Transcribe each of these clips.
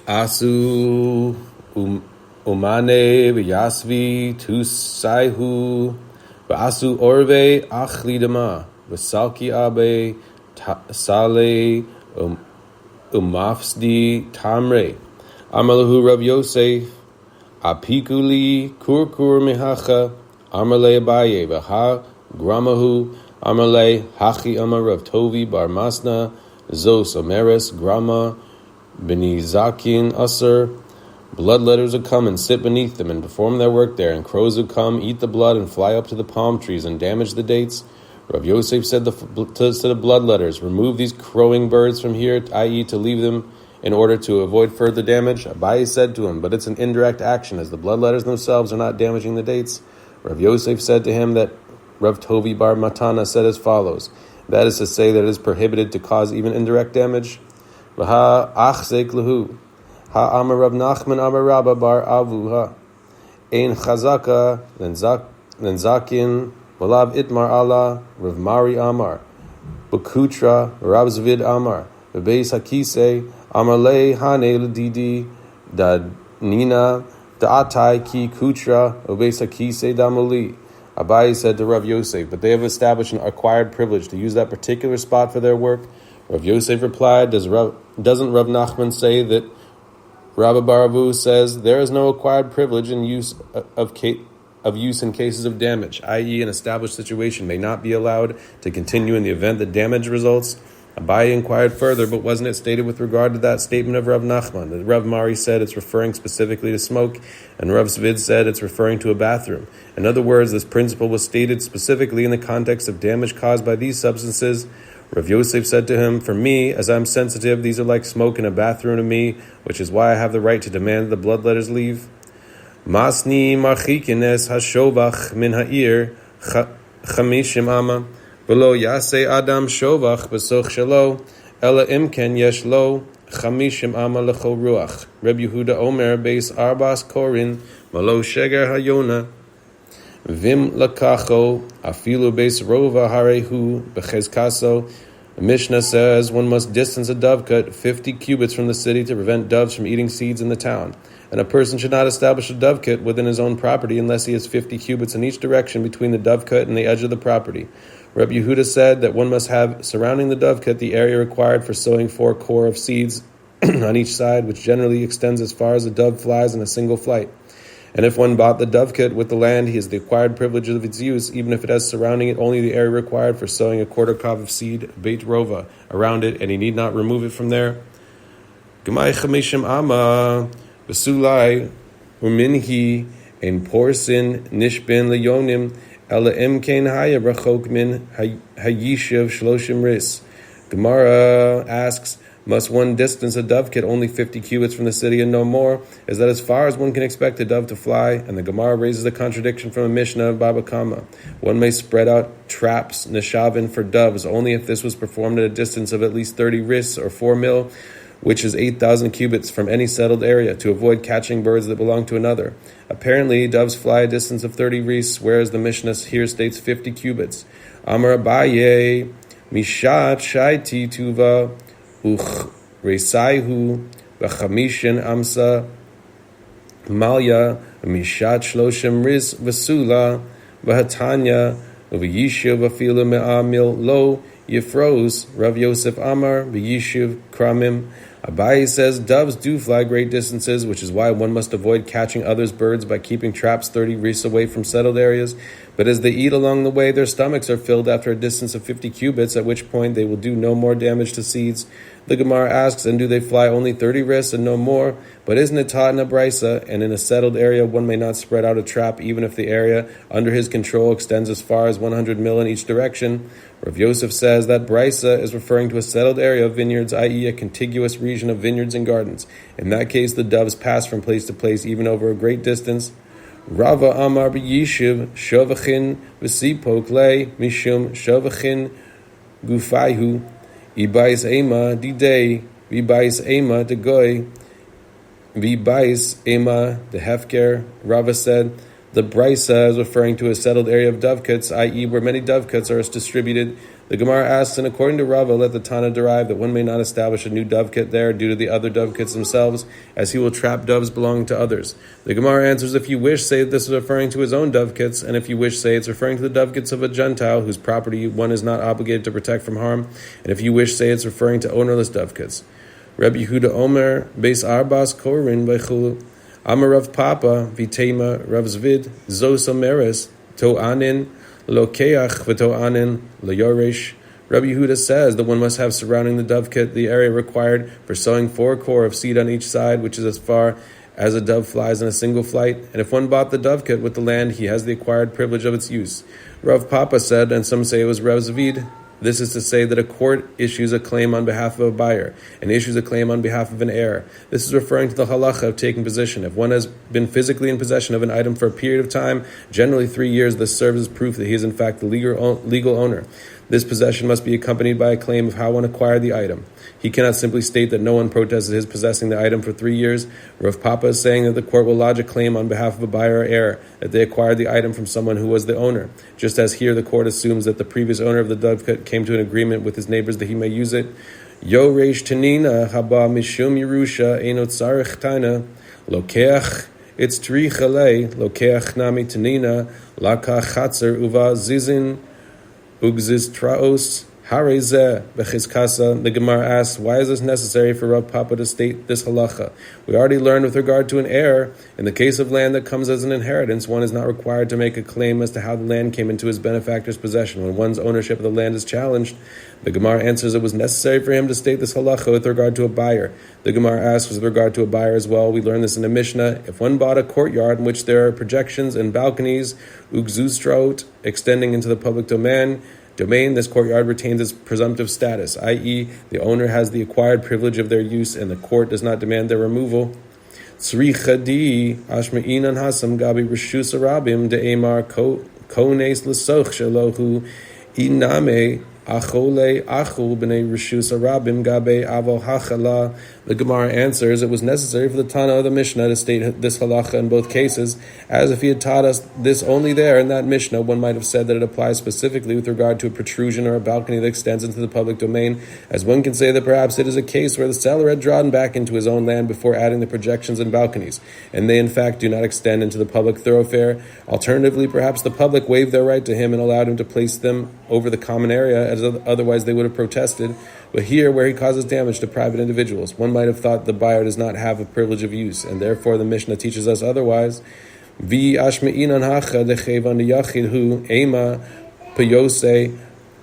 Asu umane v'yasvi tusaihu v'asu orve achlidama v'salki abe sale umafsdi tamre Amalahu Rav Yosef apikuli kurkur mihacha Amarle Abaye v'ha gramahu Amarle hachi amar Rav Tovi bar Masna Zos Omeres grama Benizakin Usser. Bloodletters would come and sit beneath them and perform their work there, and crows would come, eat the blood, and fly up to the palm trees and damage the dates. Rav Yosef said to the bloodletters, remove these crowing birds from here, i.e. to leave them in order to avoid further damage. Abaye said to him, but it's an indirect action, as the bloodletters themselves are not damaging the dates. Rav Yosef said to him that Rav Tovi bar Matana said as follows, that is to say that it is prohibited to cause even indirect damage. V'ha achzek lehu, ha amar Rav Nachman amar Rabba bar Avuha, ein chazaka lenzakin v'lav itmar Allah Rav Mari amar, Bukutra Rav Zvid amar, v'beis hakise amar le hane l'didi da nina da atai ki kutra v'beis hakise damali. Abaye said to Rav Yosef, but they have established an acquired privilege to use that particular spot for their work. Rav Yosef replied, doesn't Rav Nachman say that Rabba Baravu says there is no acquired privilege in use of use in cases of damage, i.e. an established situation may not be allowed to continue in the event that damage results? Abaye inquired further, but wasn't it stated with regard to that statement of Rav Nachman that Rav Mari said it's referring specifically to smoke, and Rav Zvid said it's referring to a bathroom? In other words, this principle was stated specifically in the context of damage caused by these substances. Rav Yosef said to him, for me, as I'm sensitive, these are like smoke in a bathroom to me, which is why I have the right to demand that the bloodletters leave. Masni marchikines hashovach min ha'ir chamishim ama v'lo yaseh adam shovach b'soch shelo ela imken yesh lo chamishim ama lecho ruach. Reb Yehuda Omer beis arbas korin malo sheger hayona Vim lakacho afilu beis rova harehu bechezkaso. Mishnah says one must distance a dovecote 50 cubits from the city to prevent doves from eating seeds in the town. And a person should not establish a dovecote within his own property unless he has 50 cubits in each direction between the dovecote and the edge of the property. Rabbi Yehuda said that one must have surrounding the dovecote the area required for sowing 4 core of seeds on each side, which generally extends as far as a dove flies in a single flight. And if one bought the dovecote with the land, he has the acquired privilege of its use, even if it has surrounding it only the area required for sowing a quarter kav of seed, beit rova, around it, and he need not remove it from there. Gemai chamishim ama v'sulai uminhi ein porsin nishbin leyonim ela imkein haya rachok min hayishiv shloshim ris. Gemara asks, must one distance a dovecote only 50 cubits from the city and no more? Is that as far as one can expect a dove to fly? And the Gemara raises a contradiction from a Mishnah of Bava Batra. One may spread out traps, neshavin, for doves only if this was performed at a distance of at least 30 ris or 4 mil, which is 8,000 cubits from any settled area, to avoid catching birds that belong to another. Apparently, doves fly a distance of 30 ris, whereas the Mishnah here states 50 cubits. Amar Abaye, Mishat Shaiti Tuva, Uch Resaihu v'chamishin amsa malya mishat shloshim ris v'sula v'hatanya v'yishuv afilu me'amil lo yifroz. Rav Yosef Amar v'yishuv kramim. Abaye says doves do fly great distances, which is why one must avoid catching others' birds by keeping traps 30 ris away from settled areas. But as they eat along the way, their stomachs are filled after a distance of 50 cubits, at which point they will do no more damage to seeds. The Gemara asks, and do they fly only 30 ris and no more? But isn't it taught in a brisa, and in a settled area one may not spread out a trap even if the area under his control extends as far as 100 mil in each direction? Rav Yosef says that brisa is referring to a settled area of vineyards, i.e. a contiguous region of vineyards and gardens. In that case, the doves pass from place to place even over a great distance. Rava Amar b'yishiv shovachin v'sipok le mishum shovachin gufayhu ibais ema didei v'ibais ema degoy v'ibais ema de hefker. Rava said the brisa is referring to a settled area of dovecotes, i.e. where many dovecotes are distributed. The Gemara asks, and according to Rava, let the Tana derive that one may not establish a new dovekit there due to the other dovekits themselves, as he will trap doves belonging to others. The Gemara answers, if you wish, say this is referring to his own dovekits, and if you wish, say it's referring to the dovekits of a Gentile whose property one is not obligated to protect from harm, and if you wish, say it's referring to ownerless dovekits. Rabbi Yehuda Omer, Beis Arbas Korin Bechulu, Amar Rav Papa, Vitema, Rav Zvid, Zos Omeres, To'anin, Lokeach v'to'anin leyoresh. Rabbi Yehuda says that one must have surrounding the dovekit the area required for sowing 4 core of seed on each side, which is as far as a dove flies in a single flight. And if one bought the dovekit with the land, he has the acquired privilege of its use. Rav Papa said, and some say it was Rav Zvid, this is to say that a court issues a claim on behalf of a buyer and issues a claim on behalf of an heir. This is referring to the halacha of taking possession. If one has been physically in possession of an item for a period of time, generally 3 years, this serves as proof that he is in fact the legal owner. This possession must be accompanied by a claim of how one acquired the item. He cannot simply state that no one protested his possessing the item for 3 years. Rav Papa is saying that the court will lodge a claim on behalf of a buyer or heir that they acquired the item from someone who was the owner. Just as here the court assumes that the previous owner of the dovekit came to an agreement with his neighbors that he may use it. Yo reish tanina haba mishum yerusha enot tzarich taina lokeach it's trichalei lokeach nami tanina lakach chatzer uva zizin ugziz traos. The Gemara asks, why is this necessary for Rav Papa to state this halacha? We already learned with regard to an heir, in the case of land that comes as an inheritance, one is not required to make a claim as to how the land came into his benefactor's possession. When one's ownership of the land is challenged, the Gemara answers it was necessary for him to state this halacha with regard to a buyer. The Gemara asks with regard to a buyer as well. We learn this in the Mishnah. If one bought a courtyard in which there are projections and balconies, ugzustraut, extending into the public domain, this courtyard retains its presumptive status, i.e., the owner has the acquired privilege of their use and the court does not demand their removal. Tzrichadi ashmeinan hasam gabi rishus arabim de'emar kones l'soch shelohu iname achole achul b'nei rishus arabim gabe avol hachala. The Gemara answers, it was necessary for the Tana of the Mishnah to state this halacha in both cases, as if he had taught us this only there in that Mishnah, one might have said that it applies specifically with regard to a protrusion or a balcony that extends into the public domain, as one can say that perhaps it is a case where the seller had drawn back into his own land before adding the projections and balconies, and they in fact do not extend into the public thoroughfare. Alternatively, perhaps the public waived their right to him and allowed him to place them over the common area, as otherwise they would have protested. But here, where he causes damage to private individuals, one might have thought the buyer does not have a privilege of use, and therefore the Mishnah teaches us otherwise. Vi ashmeinan hacha dechevan yachid hu ema payose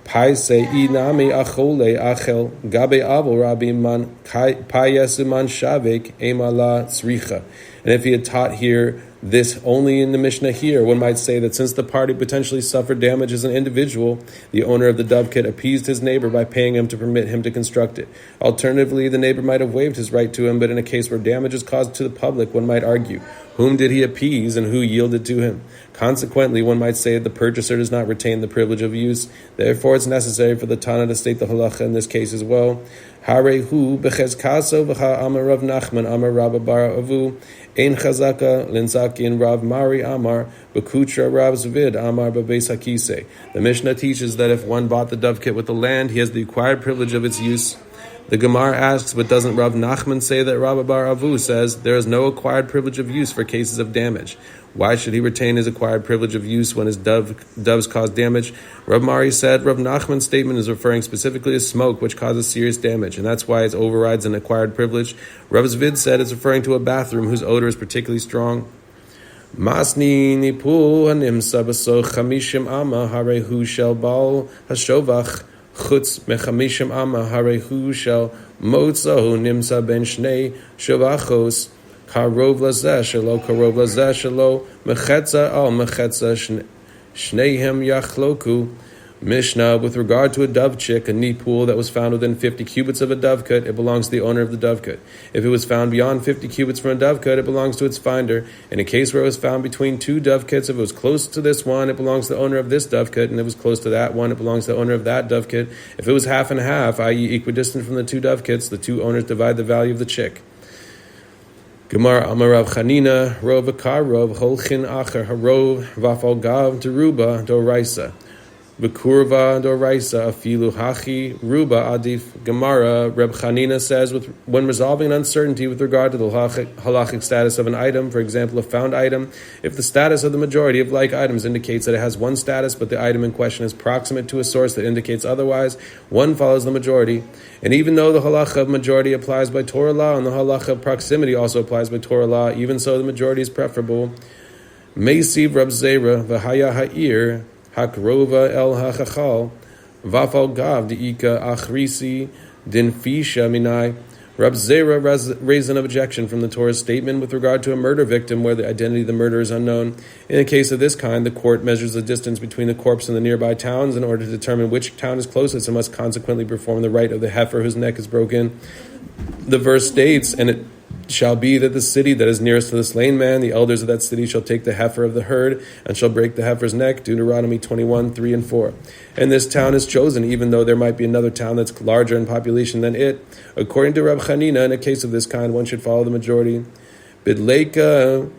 paise inami achole achel gabe avol rabim man payesuman shavek ema la tzricha. And if he had taught here this only in the Mishnah here, one might say that since the party potentially suffered damage as an individual, the owner of the dovekit appeased his neighbor by paying him to permit him to construct it. Alternatively, the neighbor might have waived his right to him, but in a case where damage is caused to the public, one might argue, whom did he appease and who yielded to him? Consequently, one might say the purchaser does not retain the privilege of use. Therefore, it's necessary for the Tana to state the halacha in this case as well. Harehu bechezkaso v'cha amar Rav Nachman amar Bava Batra ein chazaka linzakin Rav Mari amar bekutra Rav Zvid amar b'beis hakise. The Mishnah teaches that if one bought the dovekit with the land, he has the acquired privilege of its use. The Gemara asks, but doesn't Rav Nachman say that Rav Batra says there is no acquired privilege of use for cases of damage? Why should he retain his acquired privilege of use when his doves cause damage? Rav Mari said Rav Nachman's statement is referring specifically to smoke, which causes serious damage, and that's why it overrides an acquired privilege. Rav Zvid said it's referring to a bathroom whose odor is particularly strong. Masni nipu hanimsa baso chamishim ama harehu shel bal hashovach chutz mechamishim ama harehu shel motzahu nimsa ben shnei shovachos karov lazeh shelo karov lazeh shelo mechetza al mechetza shneihim yachloku. Mishnah, with regard to a dove chick, a nipul that was found within 50 cubits of a dovekit, it belongs to the owner of the dovekit. If it was found beyond 50 cubits from a dovekit, it belongs to its finder. In a case where it was found between two dovekits, if it was close to this one, it belongs to the owner of this dovekit, and if it was close to that one, it belongs to the owner of that dovekit. If it was half and half, i.e. equidistant from the two dovekits, the two owners divide the value of the chick. Gemara Amar Rav Chanina, Rov Akarov, Holchin Acher Harov, Vafal Gav Deruba Doraisa. V'kurva doraisa afilu hachi ruba adif Gemara. Reb Chanina says, when resolving an uncertainty with regard to the halachic status of an item, for example, a found item, if the status of the majority of like items indicates that it has one status, but the item in question is proximate to a source that indicates otherwise, one follows the majority. And even though the halacha of majority applies by Torah law, and the halacha of proximity also applies by Torah law, even so the majority is preferable. Meisiv Rab Zera v'haya ha'ir hakrova el hachachal vafal gav deika achrisi din fisha minai. Rab Zera raised an objection from the Torah's statement with regard to a murder victim where the identity of the murderer is unknown. In a case of this kind, the court measures the distance between the corpse and the nearby towns in order to determine which town is closest and must consequently perform the rite of the heifer whose neck is broken. The verse states, and it shall be that the city that is nearest to the slain man, the elders of that city shall take the heifer of the herd and shall break the heifer's neck. Deuteronomy 21, 3 and 4. And this town is chosen, even though there might be another town that's larger in population than it. According to Reb Chanina, in a case of this kind, one should follow the majority. Bidleika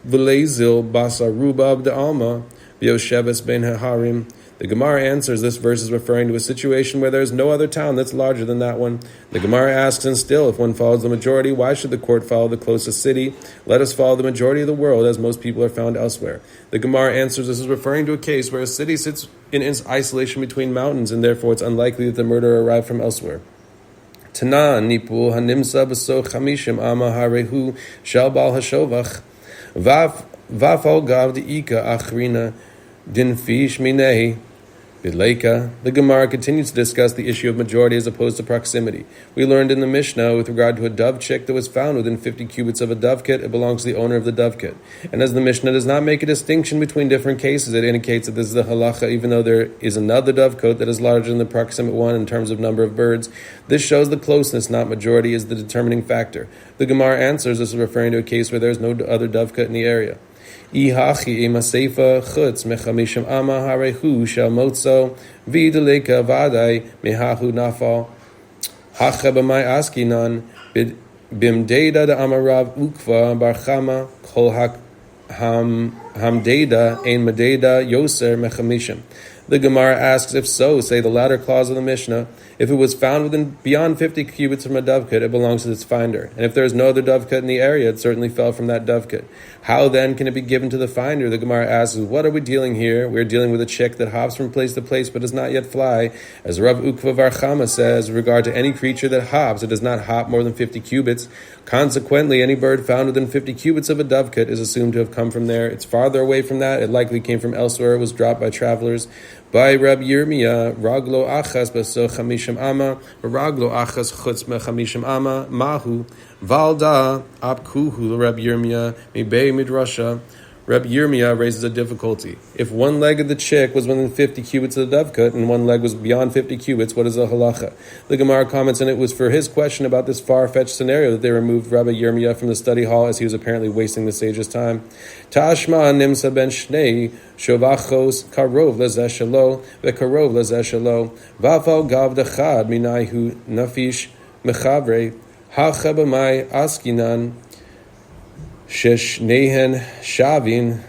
v'leizil basa rubab de alma v'yosheves ben haharim. The Gemara answers this verse is referring to a situation where there is no other town that's larger than that one. The Gemara asks, and still, if one follows the majority, why should the court follow the closest city? Let us follow the majority of the world, as most people are found elsewhere. The Gemara answers this is referring to a case where a city sits in its isolation between mountains, and therefore it's unlikely that the murderer arrived from elsewhere. Tana nipul hanimsa b'so chamishim ama harehu shal bal hashovach vafal gav deika achrina din fish minei. The Gemara continues to discuss the issue of majority as opposed to proximity. We learned in the Mishnah with regard to a dove chick that was found within 50 cubits of a dovecote, it belongs to the owner of the dovecote. And as the Mishnah does not make a distinction between different cases, it indicates that this is the halacha, even though there is another dovecote that is larger than the proximate one in terms of number of birds. This shows the closeness, not majority, is the determining factor. The Gemara answers this is referring to a case where there is no other dovecote in the area. Ihachi imaseifa chutz mechamishim ama harehu shel motzo v'deleka vadai mehahu nafal hacha b'may askinan bimdeda da amarav ukva barchama kol hamdeda ein mededa yoser mechamishim. The Gemara asks, if so, say the latter clause of the Mishnah, if it was found within beyond 50 cubits from a dovecote, it belongs to its finder. And if there is no other dovecote in the area, it certainly fell from that dovecote. How then can it be given to the finder? The Gemara asks, what are we dealing here? We're dealing with a chick that hops from place to place but does not yet fly. As Rav Ukva Varchama says, with regard to any creature that hops, it does not hop more than 50 cubits. Consequently, any bird found within 50 cubits of a dovecote is assumed to have come from there. It's farther away from that. It likely came from elsewhere. It was dropped by travelers. By Rab Yirmiyah, Raglo Achas Baso Chamishim Ama, Raglo Achas Chutz Mechamishim Ama, Mahu, Valda, Apkuhu, Rab Yirmiyah, Mibei Midrasha. Reb Yirmiyah raises a difficulty. If one leg of the chick was within 50 cubits of the dovecote and one leg was beyond 50 cubits, what is the halacha? The Gemara comments, and it was for his question about this far-fetched scenario that they removed Rabbi Yirmiyah from the study hall as he was apparently wasting the sage's time. Tashma nimsa ben shnei shovachos karov lezeh shelo vekarov lezeh shelo vafal gav dechad minayhu nafish mechavre hacha b'may askinan Shesh nehen shavin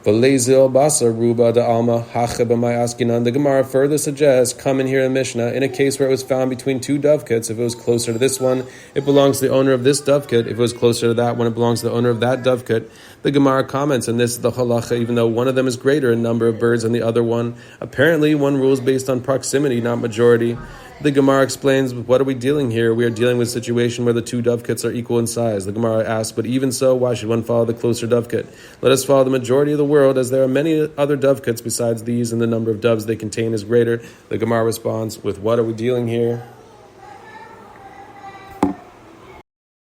v'lezil basar ruba da alma hacha b'may askinan. The Gemara further suggests, come in here in Mishnah, in a case where it was found between two dovecotes, if it was closer to this one, it belongs to the owner of this dovecote. If it was closer to that one, it belongs to the owner of that dovecote. The Gemara comments, and this is the halacha, even though one of them is greater in number of birds than the other one. Apparently, one rule is based on proximity, not majority. The Gemara explains, what are we dealing here? We are dealing with a situation where the two dovecotes are equal in size. The Gemara asks, but even so, why should one follow the closer dovecote? Let us follow the majority of the world, as there are many other dovecotes besides these, and the number of doves they contain is greater. The Gemara responds with, what are we dealing here?